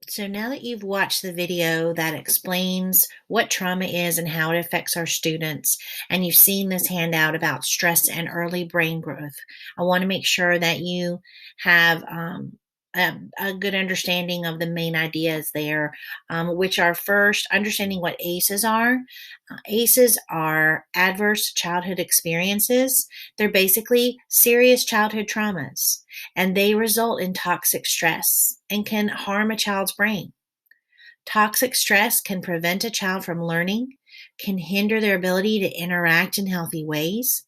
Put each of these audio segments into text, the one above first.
So now that you've watched the video that explains what trauma is and how it affects our students, and you've seen this handout about stress and early brain growth, I want to make sure that you have a good understanding of the main ideas there, which are first, understanding what ACEs are. ACEs are adverse childhood experiences. They're basically serious childhood traumas, and they result in toxic stress and can harm a child's brain. Toxic stress can prevent a child from learning, can hinder their ability to interact in healthy ways,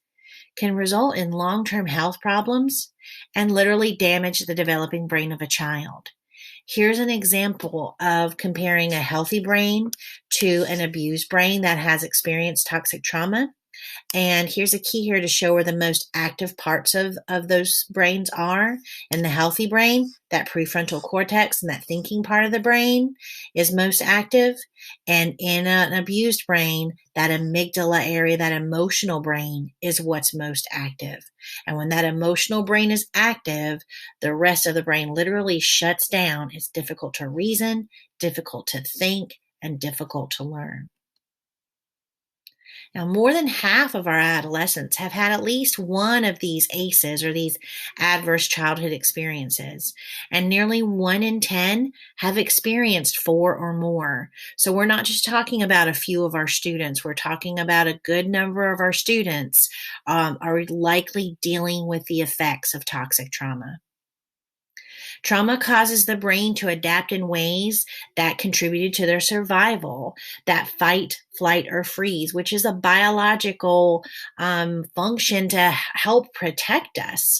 can result in long-term health problems, and literally damage the developing brain of a child. Here's an example of comparing a healthy brain to an abused brain that has experienced toxic trauma. And here's a key here to show where the most active parts of those brains are. In the healthy brain, that prefrontal cortex and that thinking part of the brain is most active. And in an abused brain, that amygdala area, that emotional brain, is what's most active. And when that emotional brain is active, the rest of the brain literally shuts down. It's difficult to reason, difficult to think, and difficult to learn. Now, more than half of our adolescents have had at least one of these ACEs, or these adverse childhood experiences, and nearly 1 in 10 have experienced 4 or more. So we're not just talking about a few of our students, we're talking about a good number of our students are likely dealing with the effects of toxic trauma. Trauma causes the brain to adapt in ways that contributed to their survival, that fight, flight, or freeze, which is a biological function to help protect us.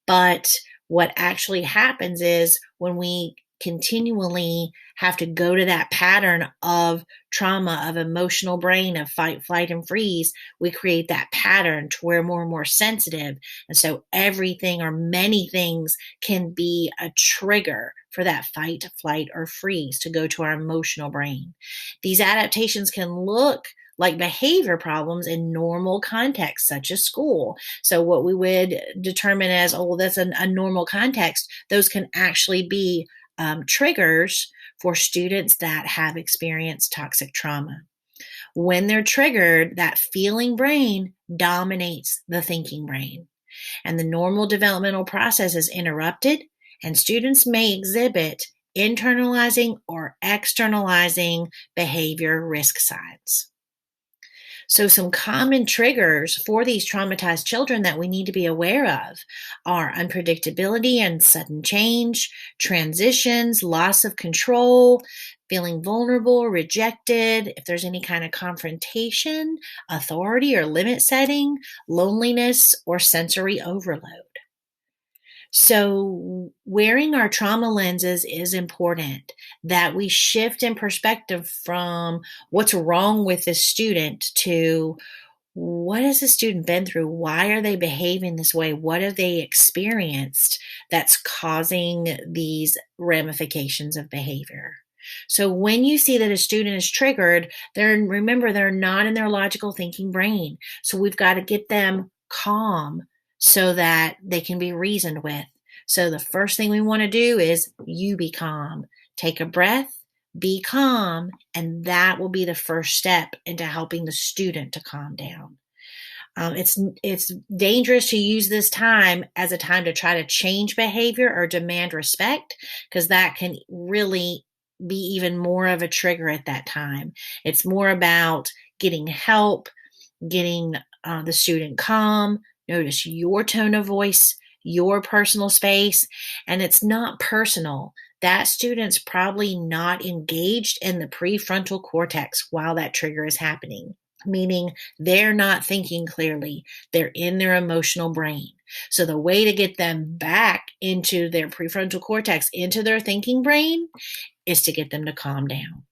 But what actually happens is when we continually have to go to that pattern of trauma, of emotional brain, of fight, flight, and freeze, we create that pattern to where more and more sensitive. And so everything or many things can be a trigger for that fight, flight, or freeze to go to our emotional brain. These adaptations can look like behavior problems in normal contexts, such as school. So what we would determine as, oh, well, that's a normal context, those can actually be triggers for students that have experienced toxic trauma. When they're triggered, that feeling brain dominates the thinking brain, and the normal developmental process is interrupted, and students may exhibit internalizing or externalizing behavior risk signs. So some common triggers for these traumatized children that we need to be aware of are unpredictability and sudden change, transitions, loss of control, feeling vulnerable, rejected, if there's any kind of confrontation, authority or limit setting, loneliness, or sensory overload. So wearing our trauma lenses is important, that we shift in perspective from what's wrong with this student to what has the student been through? Why are they behaving this way? What have they experienced that's causing these ramifications of behavior? So when you see that a student is triggered, remember, they're not in their logical thinking brain. So we've got to get them calm so that they can be reasoned with. So the first thing we want to do is you be calm. Take a breath, be calm, and that will be the first step into helping the student to calm down. It's dangerous to use this time as a time to try to change behavior or demand respect, because that can really be even more of a trigger at that time. It's more about getting help, getting the student calm. Notice your tone of voice, your personal space, and it's not personal. That student's probably not engaged in the prefrontal cortex while that trigger is happening, meaning they're not thinking clearly. They're in their emotional brain. So the way to get them back into their prefrontal cortex, into their thinking brain, is to get them to calm down.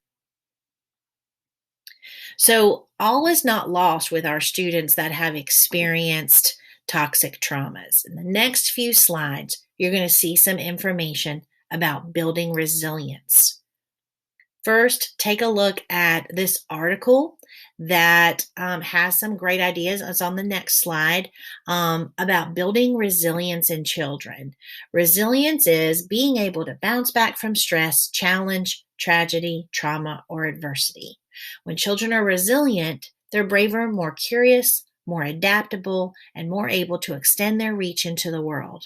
So all is not lost with our students that have experienced toxic traumas. In the next few slides, you're going to see some information about building resilience. First, take a look at this article that has some great ideas. It's on the next slide about building resilience in children. Resilience is being able to bounce back from stress, challenge, tragedy, trauma, or adversity. When children are resilient, they're braver, more curious, more adaptable, and more able to extend their reach into the world.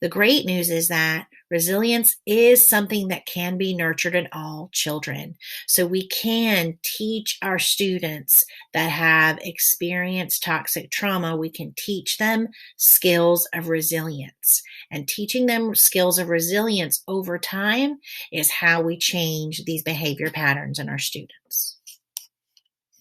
The great news is that resilience is something that can be nurtured in all children. So we can teach our students that have experienced toxic trauma, we can teach them skills of resilience. And teaching them skills of resilience over time is how we change these behavior patterns in our students.